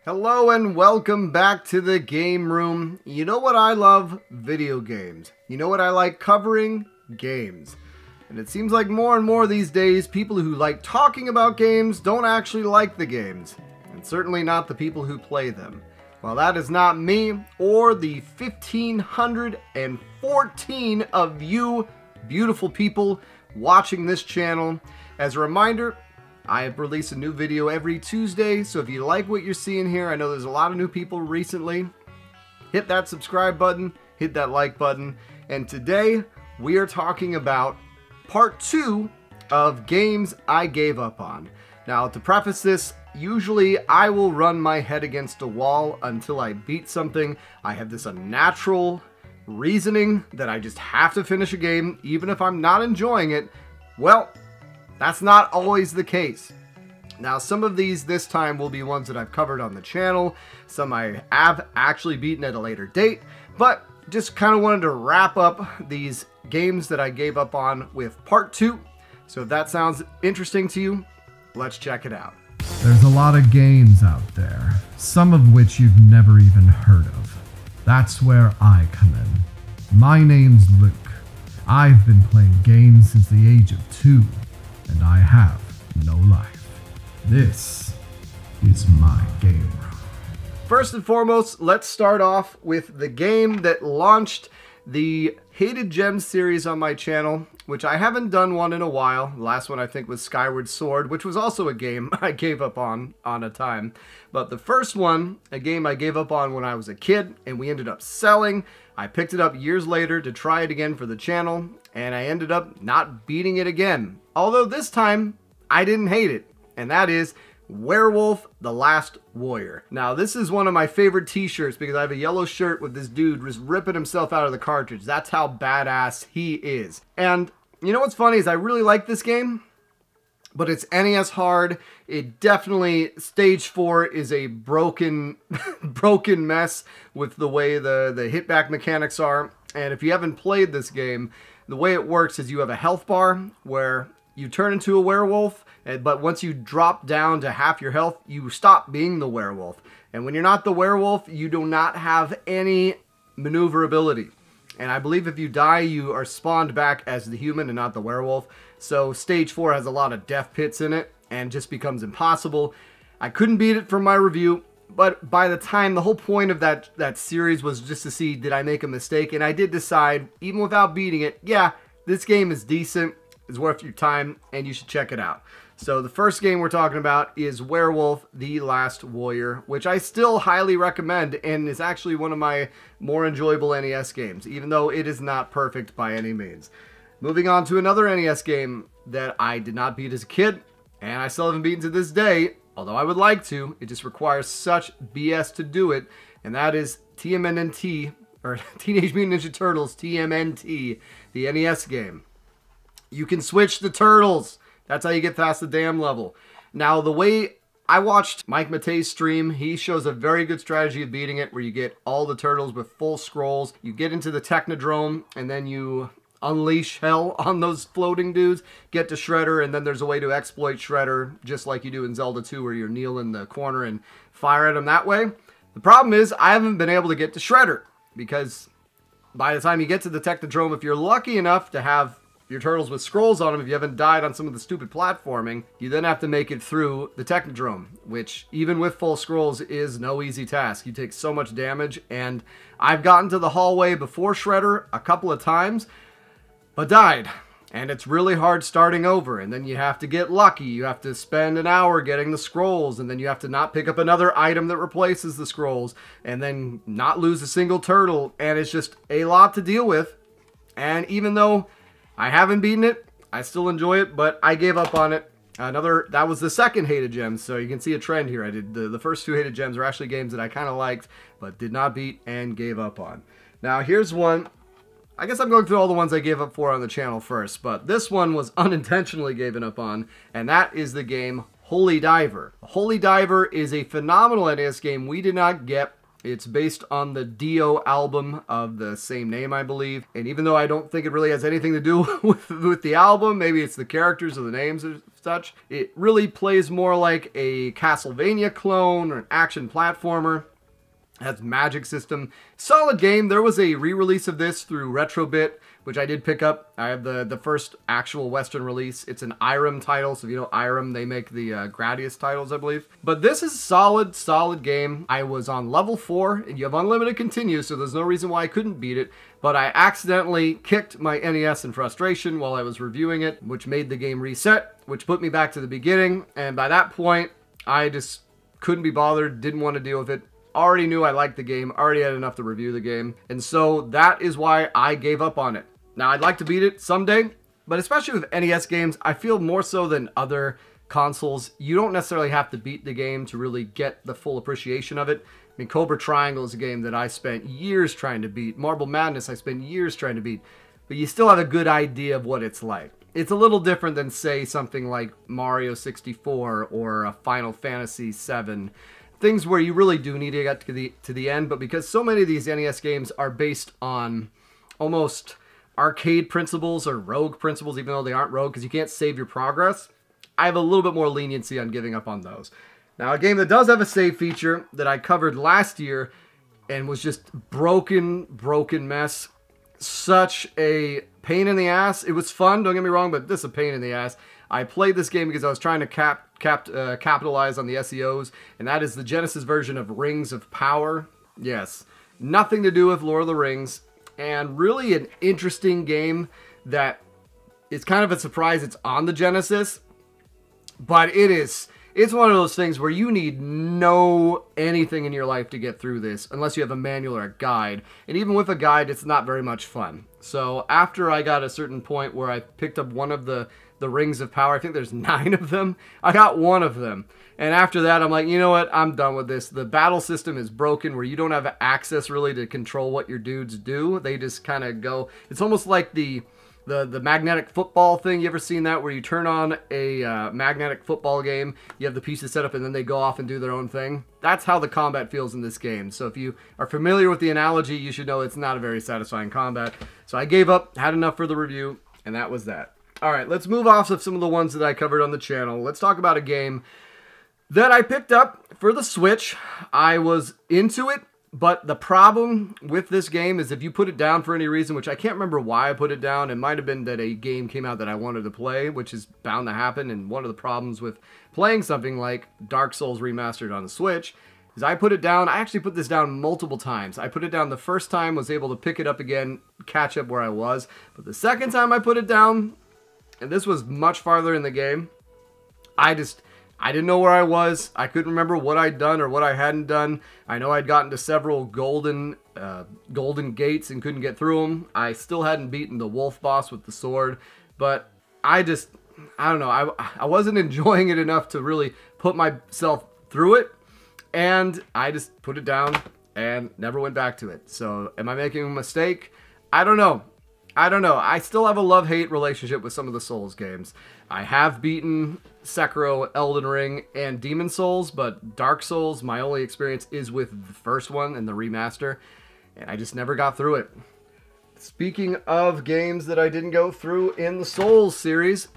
Hello and welcome back to the game room. You know what I love? Video games. You know what I like covering? Games. And it seems like more and more these days, people who like talking about games don't actually like the games. And certainly not the people who play them. Well, that is not me or the 1,514 of you beautiful people watching this channel. As a reminder, I have released a new video every Tuesday, so if you like what you're seeing here, I know there's a lot of new people recently, hit that subscribe button, hit that like button, and today we are talking about part 2 of games I gave up on. Now, to preface this, usually I will run my head against a wall until I beat something. I have this unnatural reasoning that I just have to finish a game, even if I'm not enjoying it. Well, that's not always the case. Now, some of these this time will be ones that I've covered on the channel. Some I have actually beaten at a later date, but just kind of wanted to wrap up these games that I gave up on with part 2. So if that sounds interesting to you, let's check it out. There's a lot of games out there, some of which you've never even heard of. That's where I come in. My name's Luke. I've been playing games since the age of 2. And I have no life. This is my game room. First and foremost, let's start off with the game that launched the Hated Gems series on my channel, which I haven't done one in a while. The last one I think was Skyward Sword, which was also a game I gave up on a time. But the first one, a game I gave up on when I was a kid, and we ended up selling. I picked it up years later to try it again for the channel, and I ended up not beating it again. Although this time, I didn't hate it, and that is Werewolf: The Last Warrior. Now, this is one of my favorite t-shirts because I have a yellow shirt with this dude just ripping himself out of the cartridge. That's how badass he is. And you know what's funny is I really like this game, but it's NES hard. It definitely, stage 4 is a broken mess with the way the hitback mechanics are. And if you haven't played this game, the way it works is you have a health bar where you turn into a werewolf, but once you drop down to half your health, you stop being the werewolf. And when you're not the werewolf, you do not have any maneuverability. And I believe if you die, you are spawned back as the human and not the werewolf. So stage 4 has a lot of death pits in it and just becomes impossible. I couldn't beat it for my review, but by the time, the whole point of that series was just to see, did I make a mistake? And I did decide, even without beating it, yeah, this game is decent, is worth your time, and you should check it out. So the first game we're talking about is Werewolf: The Last Warrior, which I still highly recommend and is actually one of my more enjoyable NES games, even though it is not perfect by any means. Moving on to another NES game that I did not beat as a kid, and I still haven't beaten to this day, although I would like to. It just requires such BS to do it, and that is TMNT, or Teenage Mutant Ninja Turtles TMNT, the NES game. You can switch the turtles. That's how you get past the dam level. Now, the way I watched Mike Matei's stream, he shows a very good strategy of beating it, where you get all the turtles with full scrolls. You get into the Technodrome, and then you unleash hell on those floating dudes, get to Shredder, and then there's a way to exploit Shredder, just like you do in Zelda 2, where you kneel in the corner and fire at him that way. The problem is, I haven't been able to get to Shredder, because by the time you get to the Technodrome, if you're lucky enough to have your turtles with scrolls on them, if you haven't died on some of the stupid platforming, you then have to make it through the Technodrome, which even with full scrolls is no easy task. You take so much damage, and I've gotten to the hallway before Shredder a couple of times, but died. And it's really hard starting over, and then you have to get lucky. You have to spend an hour getting the scrolls, and then you have to not pick up another item that replaces the scrolls, and then not lose a single turtle, and it's just a lot to deal with. And even though I haven't beaten it, I still enjoy it, but I gave up on it. That was the second Hated Gems, so you can see a trend here. I did the first 2 Hated Gems are actually games that I kind of liked, but did not beat and gave up on. Now here's one. I guess I'm going through all the ones I gave up for on the channel first, but this one was unintentionally given up on, and that is the game Holy Diver. Holy Diver is a phenomenal NES game we did not get. It's based on the Dio album of the same name, I believe. And even though I don't think it really has anything to do with the album, maybe it's the characters or the names or such, it really plays more like a Castlevania clone or an action platformer. Has magic system. Solid game. There was a re-release of this through Retrobit, which I did pick up. I have the first actual Western release. It's an Irem title, so if you know Irem, they make the Gradius titles, I believe. But this is solid game. I was on level 4, and you have unlimited continue, so there's no reason why I couldn't beat it. But I accidentally kicked my NES in frustration while I was reviewing it, which made the game reset, which put me back to the beginning. And by that point, I just couldn't be bothered, didn't want to deal with it. Already knew I liked the game, already had enough to review the game, and so that is why I gave up on it. Now, I'd like to beat it someday, but especially with NES games, I feel more so than other consoles, you don't necessarily have to beat the game to really get the full appreciation of it. I mean, Cobra Triangle is a game that I spent years trying to beat. Marble Madness I spent years trying to beat, but you still have a good idea of what it's like. It's a little different than, say, something like Mario 64 or a Final Fantasy VII. Things where you really do need to get to the end, but because so many of these NES games are based on almost arcade principles or rogue principles, even though they aren't rogue because you can't save your progress, I have a little bit more leniency on giving up on those. Now, a game that does have a save feature that I covered last year and was just broken mess. Such a pain in the ass. It was fun, don't get me wrong, but this is a pain in the ass. I played this game because I was trying to capitalize on the SEOs, and that is the Genesis version of Rings of Power. Yes, nothing to do with Lord of the Rings, and really an interesting game that is kind of a surprise it's on the Genesis, but it's one of those things where you need no anything in your life to get through this, unless you have a manual or a guide, and even with a guide, it's not very much fun. So after I got a certain point where I picked up one of the Rings of Power, I think there's 9 of them, I got one of them. And after that, I'm like, you know what, I'm done with this. The battle system is broken where you don't have access really to control what your dudes do. They just kind of go, it's almost like the magnetic football thing. You ever seen that where you turn on a magnetic football game, you have the pieces set up and then they go off and do their own thing? That's how the combat feels in this game. So if you are familiar with the analogy, you should know it's not a very satisfying combat. So I gave up, had enough for the review, and that was that. Alright, let's move off of some of the ones that I covered on the channel. Let's talk about a game that I picked up for the Switch. I was into it, but the problem with this game is if you put it down for any reason, which I can't remember why I put it down, it might have been that a game came out that I wanted to play, which is bound to happen, and one of the problems with playing something like Dark Souls Remastered on the Switch is I put it down. I actually put this down multiple times. I put it down the first time, was able to pick it up again, catch up where I was, but the second time I put it down, and this was much farther in the game, I didn't know where I was. I couldn't remember what I'd done or what I hadn't done. I know I'd gotten to several golden gates and couldn't get through them. I still hadn't beaten the wolf boss with the sword, but I don't know. I wasn't enjoying it enough to really put myself through it, and I just put it down and never went back to it. So am I making a mistake? I don't know. I still have a love-hate relationship with some of the Souls games. I have beaten Sekiro, Elden Ring, and Demon Souls, but Dark Souls, my only experience is with the first one and the remaster, and I just never got through it. Speaking of games that I didn't go through in the Souls series,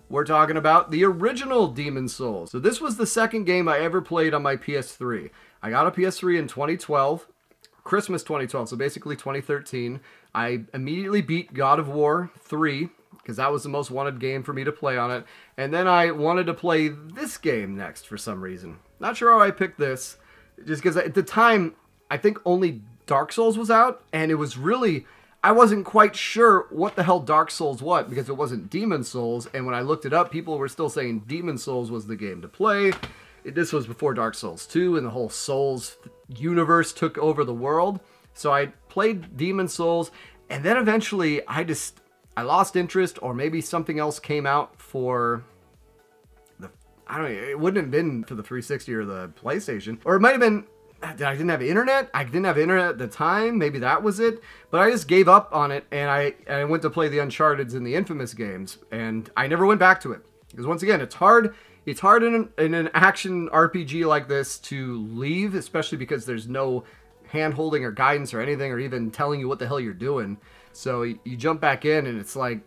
we're talking about the original Demon Souls. So this was the second game I ever played on my PS3. I got a PS3 in 2012, Christmas 2012, so basically 2013. I immediately beat God of War 3, because that was the most wanted game for me to play on it. And then I wanted to play this game next for some reason. Not sure how I picked this, just because at the time, I think only Dark Souls was out, and it was really, I wasn't quite sure what the hell Dark Souls was, because it wasn't Demon Souls, and when I looked it up, people were still saying Demon Souls was the game to play. This was before Dark Souls 2, and the whole Souls universe took over the world. So I played Demon Souls, and then eventually I lost interest, or maybe something else came out for the, I don't know, it wouldn't have been for the 360 or the PlayStation, or it might have been, I didn't have internet. I didn't have internet at the time. Maybe that was it. But I just gave up on it, and I went to play the Uncharted and the Infamous games, and I never went back to it. Because once again, it's hard in an action RPG like this to leave, especially because there's no hand-holding or guidance or anything, or even telling you what the hell you're doing. So you jump back in, and it's like,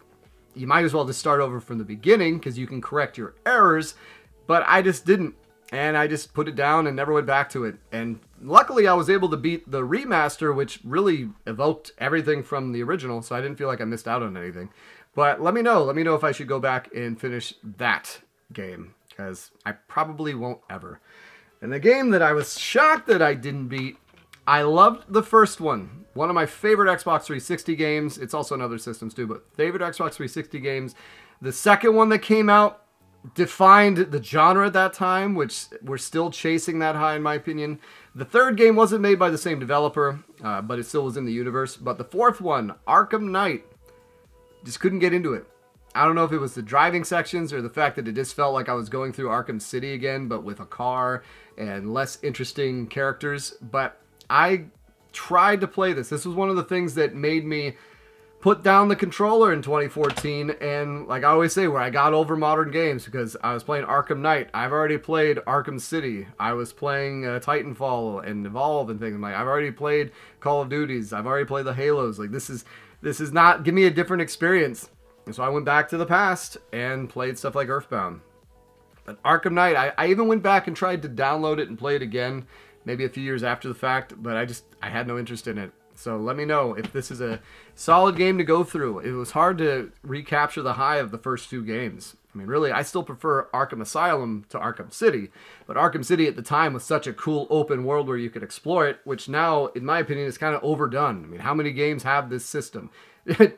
you might as well just start over from the beginning, because you can correct your errors, but I just didn't. And I just put it down and never went back to it. And luckily I was able to beat the remaster, which really evoked everything from the original, so I didn't feel like I missed out on anything. But let me know if I should go back and finish that game, because I probably won't ever. And the game that I was shocked that I didn't beat, I loved the first one. One of my favorite Xbox 360 games. It's also on other systems too, but favorite Xbox 360 games. The second one that came out defined the genre at that time, which we're still chasing that high in my opinion. The third game wasn't made by the same developer, but it still was in the universe. But the fourth one, Arkham Knight, just couldn't get into it. I don't know if it was the driving sections or the fact that it just felt like I was going through Arkham City again, but with a car and less interesting characters. But I tried to play this. This was one of the things that made me put down the controller in 2014, and like I always say, where I got over modern games, because I was playing Arkham Knight. I've already played Arkham City. I was playing Titanfall and Evolve and things. Like, I've already played Call of Duties. I've already played the Halos. Like, this is not, give me a different experience. And so I went back to the past and played stuff like Earthbound. But Arkham Knight, I even went back and tried to download it and play it again, maybe a few years after the fact, but I had no interest in it. So let me know if this is a solid game to go through. It was hard to recapture the high of the first two games. I mean, really, I still prefer Arkham Asylum to Arkham City, but Arkham City at the time was such a cool open world where you could explore it, which now, in my opinion, is kind of overdone. I mean, how many games have this system?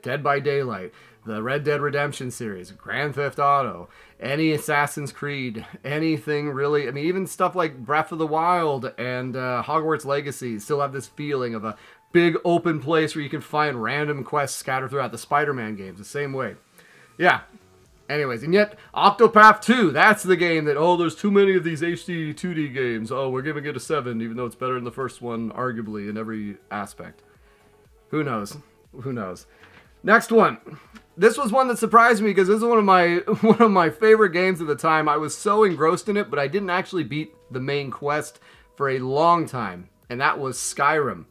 Dead by Daylight, the Red Dead Redemption series, Grand Theft Auto, any Assassin's Creed, anything really. I mean, even stuff like Breath of the Wild and Hogwarts Legacy still have this feeling of a big open place where you can find random quests scattered throughout the Spider-Man games, the same way. Yeah. Anyways, and yet, Octopath 2, that's the game that, oh, there's too many of these HD 2D games. Oh, we're giving it a 7, even though it's better than the first one, arguably, in every aspect. Who knows? Who knows? Next one. This was one that surprised me, because this is one of my favorite games at the time. I was so engrossed in it, but I didn't actually beat the main quest for a long time, and that was Skyrim.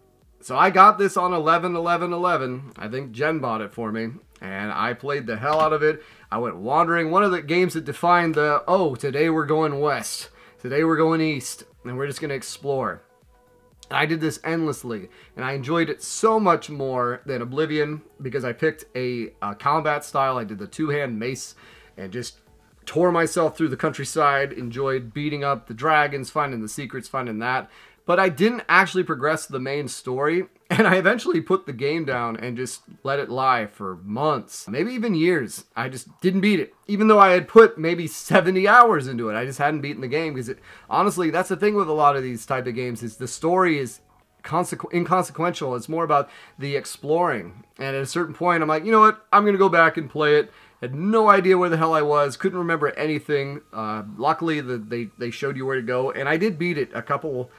So I got this on 11/11/11. I think Jen bought it for me, and I played the hell out of it. I went wandering. One of the games that defined the, oh, today we're going west, today we're going east, and we're just going to explore. I did this endlessly, and I enjoyed it so much more than Oblivion, because I picked a combat style. I did the two-hand mace and just tore myself through the countryside, enjoyed beating up the dragons, finding the secrets, finding that. But I didn't actually progress the main story, and I eventually put the game down and just let it lie for months, maybe even years. I just didn't beat it, even though I had put maybe 70 hours into it. I just hadn't beaten the game, because honestly, that's the thing with a lot of these type of games, is the story is inconsequential. It's more about the exploring. And at a certain point, I'm like, you know what? I'm going to go back and play it. Had no idea where the hell I was. Couldn't remember anything. Luckily, they showed you where to go, and I did beat it a couple.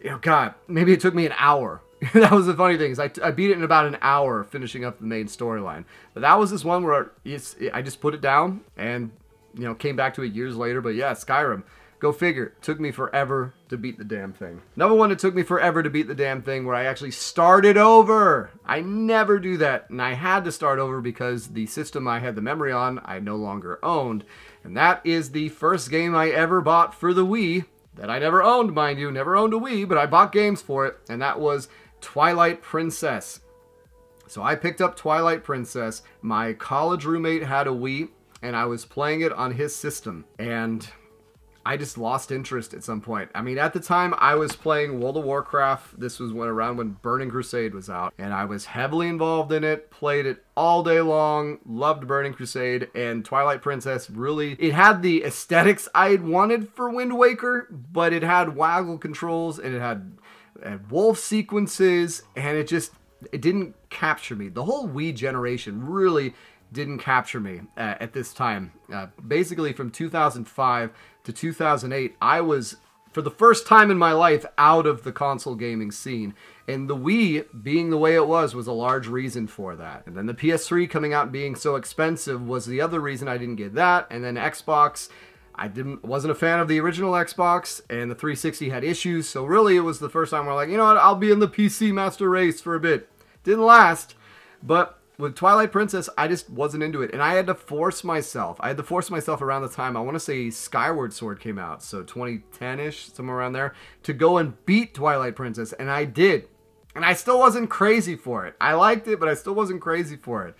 You know, God, maybe it took me an hour. That was the funny thing, is I beat it in about an hour, finishing up the main storyline. But that was this one where I just put it down and, you know, came back to it years later. But yeah, Skyrim, go figure. It took me forever to beat the damn thing. Another one that took me forever to beat the damn thing, where I actually started over. I never do that, and I had to start over because the system I had the memory on, I no longer owned. And that is the first game I ever bought for the Wii, that I never owned, mind you. Never owned a Wii, but I bought games for it, and that was Twilight Princess. So I picked up Twilight Princess. My college roommate had a Wii, and I was playing it on his system, and I just lost interest at some point. I mean, at the time, I was playing World of Warcraft. This was around when Burning Crusade was out, and I was heavily involved in it, played it all day long, loved Burning Crusade, and Twilight Princess really, it had the aesthetics I had wanted for Wind Waker, but it had waggle controls, and it had wolf sequences, and it didn't capture me. The whole Wii generation really didn't capture me at this time. Basically, from 2005 to 2008, I was, for the first time in my life, out of the console gaming scene. And the Wii, being the way it was a large reason for that. And then the PS3 coming out and being so expensive was the other reason I didn't get that. And then Xbox, wasn't a fan of the original Xbox, and the 360 had issues, so really it was the first time we're like, you know what, I'll be in the PC Master Race for a bit. Didn't last, but with Twilight Princess, I just wasn't into it, and I had to force myself. Around the time, I want to say Skyward Sword came out, so 2010-ish, somewhere around there, to go and beat Twilight Princess, and I did. And I still wasn't crazy for it. I liked it, but I still wasn't crazy for it.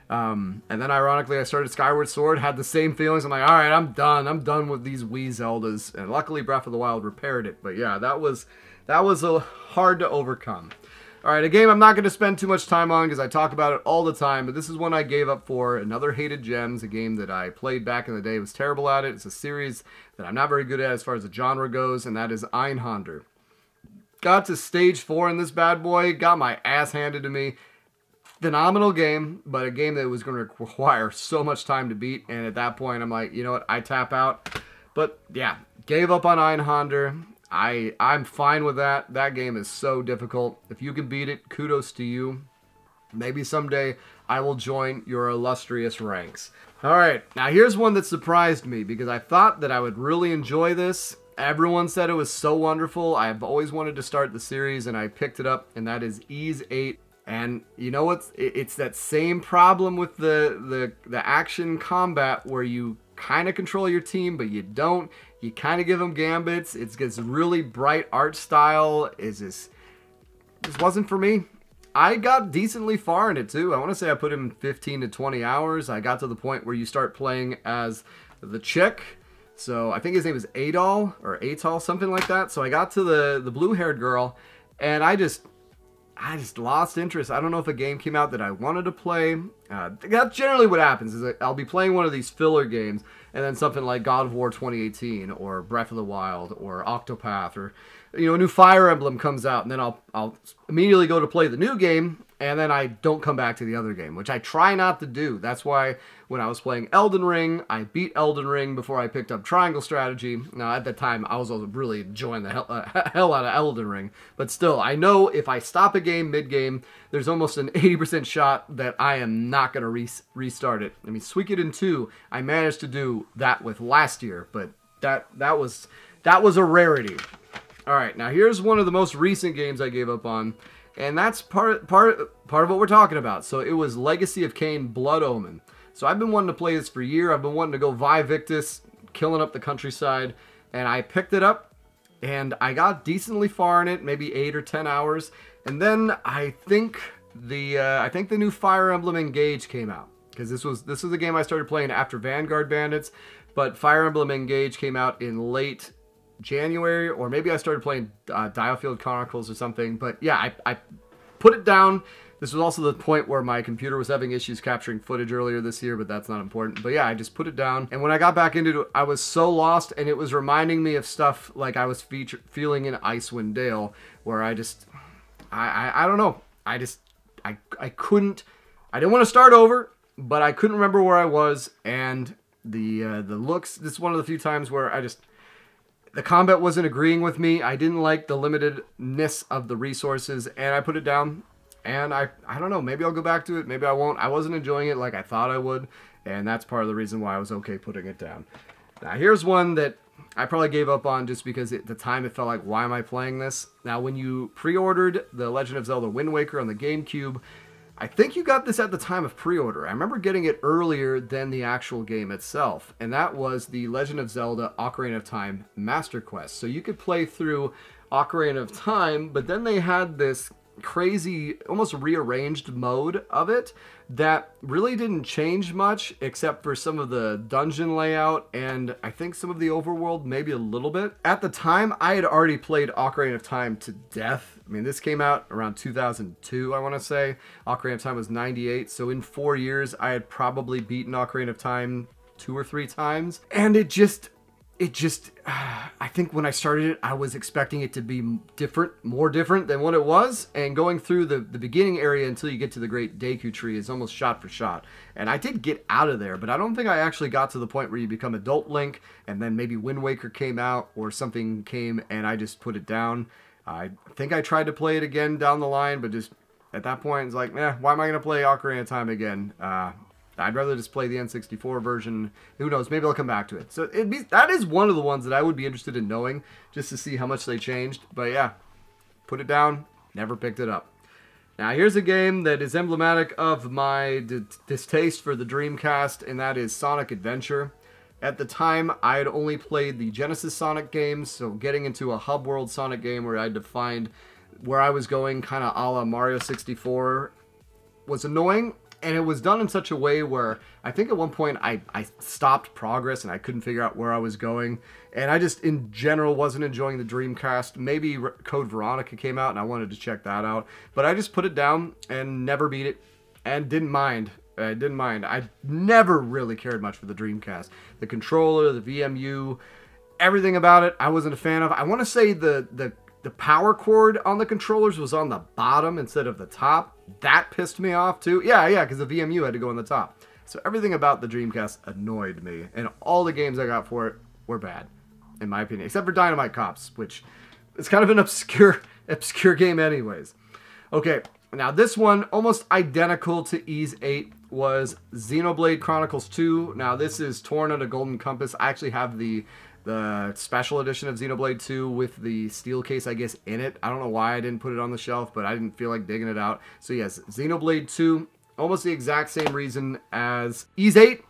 And then ironically, I started Skyward Sword, had the same feelings. I'm like, all right, I'm done. I'm done with these Wii Zeldas. And luckily, Breath of the Wild repaired it. But yeah, that was hard to overcome. All right, a game I'm not going to spend too much time on because I talk about it all the time, but this is one I gave up for. Another Hated Gems, a game that I played back in the day. Was terrible at it. It's a series that I'm not very good at as far as the genre goes, and that is Einhander. Got to stage 4 in this bad boy, got my ass handed to me. Phenomenal game, but a game that was going to require so much time to beat, and at that point I'm like, you know what, I tap out. But yeah, gave up on Einhander. I'm fine with that. That game is so difficult. If you can beat it, kudos to you. Maybe someday I will join your illustrious ranks. Alright, now here's one that surprised me because I thought that I would really enjoy this. Everyone said it was so wonderful. I've always wanted to start the series and I picked it up, and that is Ys 8. And you know what? It's that same problem with the action combat where you kind of control your team, but you don't. You kind of give them gambits. It's this really bright art style. This wasn't for me. I got decently far in it too. I want to say I put in 15 to 20 hours. I got to the point where you start playing as the chick. So I think his name is Adol or Atol, something like that. So I got to the blue-haired girl, and I just lost interest. I don't know if a game came out that I wanted to play. That's generally what happens, is I'll be playing one of these filler games, and then something like God of War 2018, or Breath of the Wild, or Octopath, or a new Fire Emblem comes out, and then I'll immediately go to play the new game, and then I don't come back to the other game, which I try not to do. That's why when I was playing Elden Ring, I beat Elden Ring before I picked up Triangle Strategy. Now, at that time, I was also really enjoying the hell out of Elden Ring. But still, I know if I stop a game mid-game, there's almost an 80% shot that I am not going to restart it. I mean, Suikoden 2, I managed to do that with last year, but that was a rarity. All right, now here's one of the most recent games I gave up on. And that's part of what we're talking about. So it was Legacy of Kane Blood Omen. So I've been wanting to play this for a year. I've been wanting to go Vivictus, killing up the countryside. And I picked it up, and I got decently far in it, maybe 8 or 10 hours. And then I think the new Fire Emblem Engage came out. Because this was the game I started playing after Vanguard Bandits. But Fire Emblem Engage came out in late January, or maybe I started playing Dialfield Chronicles or something. But yeah, I put it down. This was also the point where my computer was having issues capturing footage earlier this year, but that's not important. But yeah, I just put it down. And when I got back into it, I was so lost, and it was reminding me of stuff like I was feeling in Icewind Dale, where I don't know. I couldn't. I didn't want to start over, but I couldn't remember where I was, and the looks. This is one of the few times where the combat wasn't agreeing with me. I didn't like the limitedness of the resources, and I put it down. And I don't know, maybe I'll go back to it, maybe I won't. I wasn't enjoying it like I thought I would, and that's part of the reason why I was okay putting it down. Now, here's one that I probably gave up on just because at the time it felt like, why am I playing this? Now, when you pre-ordered The Legend of Zelda Wind Waker on the GameCube, I think you got this at the time of pre-order. I remember getting it earlier than the actual game itself, and that was The Legend of Zelda Ocarina of Time Master Quest. So you could play through Ocarina of Time, but then they had this crazy, almost rearranged mode of it that really didn't change much except for some of the dungeon layout and I think some of the overworld, maybe a little bit. At the time, I had already played Ocarina of Time to death. I mean, this came out around 2002, I want to say. Ocarina of Time was 98, so in 4 years, I had probably beaten Ocarina of Time 2 or 3 times, and it just, I think when I started it, I was expecting it to be different, more different than what it was. And going through the beginning area until you get to the Great Deku Tree is almost shot for shot. And I did get out of there, but I don't think I actually got to the point where you become Adult Link, and then maybe Wind Waker came out or something came and I just put it down. I think I tried to play it again down the line, but just at that point, it's like, why am I going to play Ocarina of Time again? I'd rather just play the N64 version. Who knows? Maybe I'll come back to it. So that is one of the ones that I would be interested in knowing, just to see how much they changed. But yeah, put it down. Never picked it up. Now here's a game that is emblematic of my distaste for the Dreamcast, and that is Sonic Adventure. At the time, I had only played the Genesis Sonic games, so getting into a hub world Sonic game where I had to find where I was going, kind of a la Mario 64, was annoying. And it was done in such a way where I think at one point I stopped progress and I couldn't figure out where I was going. And I just, in general, wasn't enjoying the Dreamcast. Maybe Code Veronica came out and I wanted to check that out. But I just put it down and never beat it and didn't mind. I never really cared much for the Dreamcast. The controller, the VMU, everything about it, I wasn't a fan of. I want to say the power cord on the controllers was on the bottom instead of the top. That pissed me off too. Yeah, because the VMU had to go on the top. So everything about the Dreamcast annoyed me. And all the games I got for it were bad, in my opinion. Except for Dynamite Cops, which is kind of an obscure game anyways. Okay, now this one, almost identical to Ys 8, was Xenoblade Chronicles 2. Now this is torn on a golden compass. I actually have the special edition of Xenoblade 2 with the steel case, I guess, in it. I don't know why I didn't put it on the shelf, but I didn't feel like digging it out. So yes, Xenoblade 2, almost the exact same reason as Ys 8.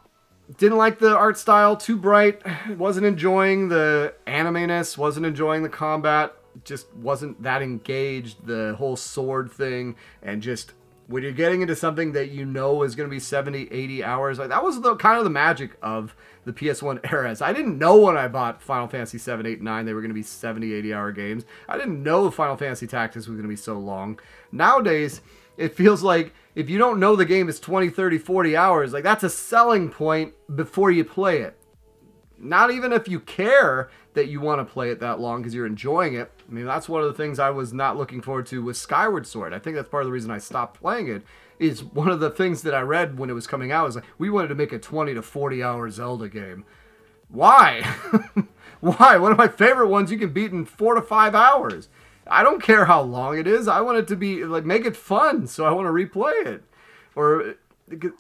Didn't like the art style, too bright. Wasn't enjoying the anime-ness, wasn't enjoying the combat. Just wasn't that engaged, the whole sword thing, and just when you're getting into something that you know is going to be 70, 80 hours, like that was kind of the magic of the PS1 eras. I didn't know when I bought Final Fantasy 7, 8, 9 they were going to be 70, 80 hour games. I didn't know Final Fantasy Tactics was going to be so long. Nowadays, it feels like if you don't know the game is 20, 30, 40 hours, like that's a selling point before you play it. Not even if you care that you want to play it that long because you're enjoying it. I mean, that's one of the things I was not looking forward to with Skyward Sword. I think that's part of the reason I stopped playing it. Is one of the things that I read when it was coming out was like, we wanted to make a 20 to 40 hour Zelda game. Why? Why? One of my favorite ones you can beat in 4 to 5 hours. I don't care how long it is. I want it to be, like, make it fun, so I want to replay it. Or,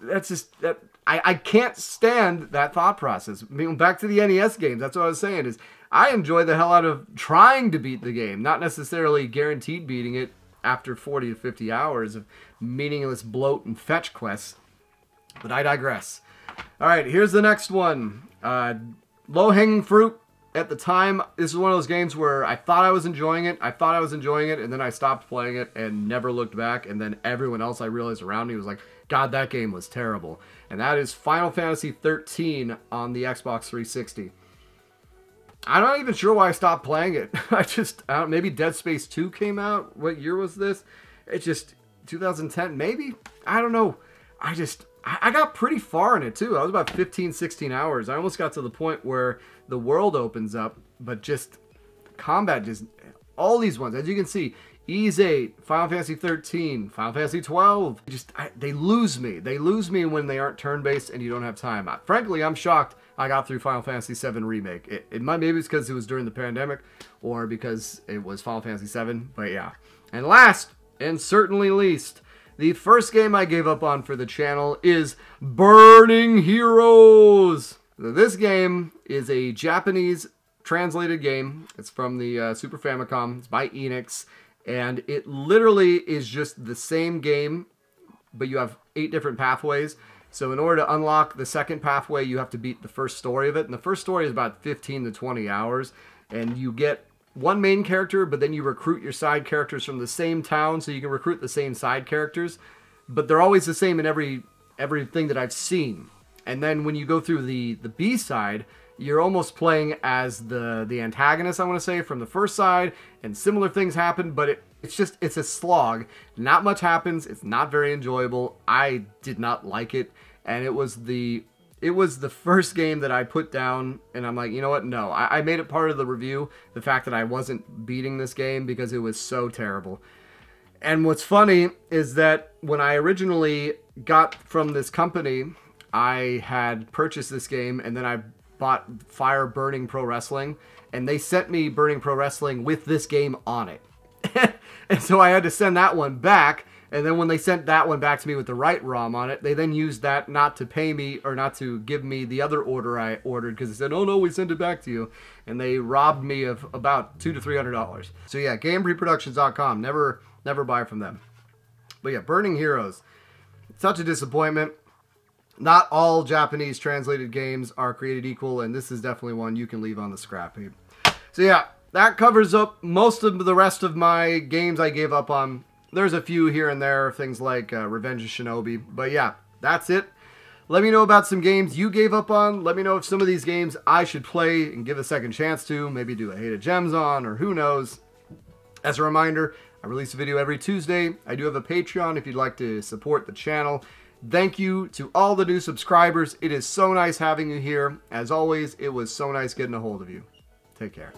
that's just, that I can't stand that thought process. I mean, back to the NES games, that's what I was saying, is I enjoy the hell out of trying to beat the game, not necessarily guaranteed beating it after 40 to 50 hours of meaningless bloat and fetch quests. But I digress. Alright, here's the next one. Low-hanging fruit. At the time, this is one of those games where I thought I was enjoying it, and then I stopped playing it and never looked back, and then everyone else I realized around me was like, God, that game was terrible. And that is Final Fantasy XIII on the Xbox 360. I'm not even sure why I stopped playing it. Maybe Dead Space 2 came out. What year was this? It's just 2010, maybe? I don't know. I got pretty far in it too. I was about 15, 16 hours. I almost got to the point where the world opens up, but just combat, just all these ones. As you can see, Ys 8, Final Fantasy 13, Final Fantasy 12. They lose me. They lose me when they aren't turn-based and you don't have time. Frankly, I'm shocked I got through Final Fantasy 7 Remake. Maybe it's because it was during the pandemic or because it was Final Fantasy 7, but yeah. And last, and certainly least, the first game I gave up on for the channel is Burning Heroes. This game is a Japanese translated game. It's from the Super Famicom. It's by Enix. And it literally is just the same game, but you have 8 different pathways. So in order to unlock the second pathway, you have to beat the first story of it. And the first story is about 15 to 20 hours. And you get one main character, but then you recruit your side characters from the same town, so you can recruit the same side characters. But they're always the same in everything that I've seen. And then when you go through the B side, you're almost playing as the antagonist, I want to say, from the first side, and similar things happen, but it's a slog. Not much happens. It's not very enjoyable. I did not like it, and it was the first game that I put down, and I'm like, you know what? No, I made it part of the review, the fact that I wasn't beating this game because it was so terrible. And what's funny is that when I originally got from this company, I had purchased this game, and then I bought Fire Burning Pro Wrestling, and they sent me Burning Pro Wrestling with this game on it. And so I had to send that one back, And then when they sent that one back to me with the right ROM on it, they then used that not to pay me or not to give me the other order I ordered, because they said, oh no, we sent it back to you. And they robbed me of about $200 to $300. So yeah, GameReproductions.com. Never buy from them. But yeah, Burning Heroes. Such a disappointment. Not all Japanese translated games are created equal, and this is definitely one you can leave on the scrap heap. So yeah, that covers up most of the rest of my games I gave up on. There's a few here and there, things like Revenge of Shinobi. But yeah, that's it. Let me know about some games you gave up on. Let me know if some of these games I should play and give a second chance to. Maybe do a Hated Gems on, or who knows. As a reminder, I release a video every Tuesday. I do have a Patreon if you'd like to support the channel. Thank you to all the new subscribers. It is so nice having you here. As always, it was so nice getting a hold of you. Take care.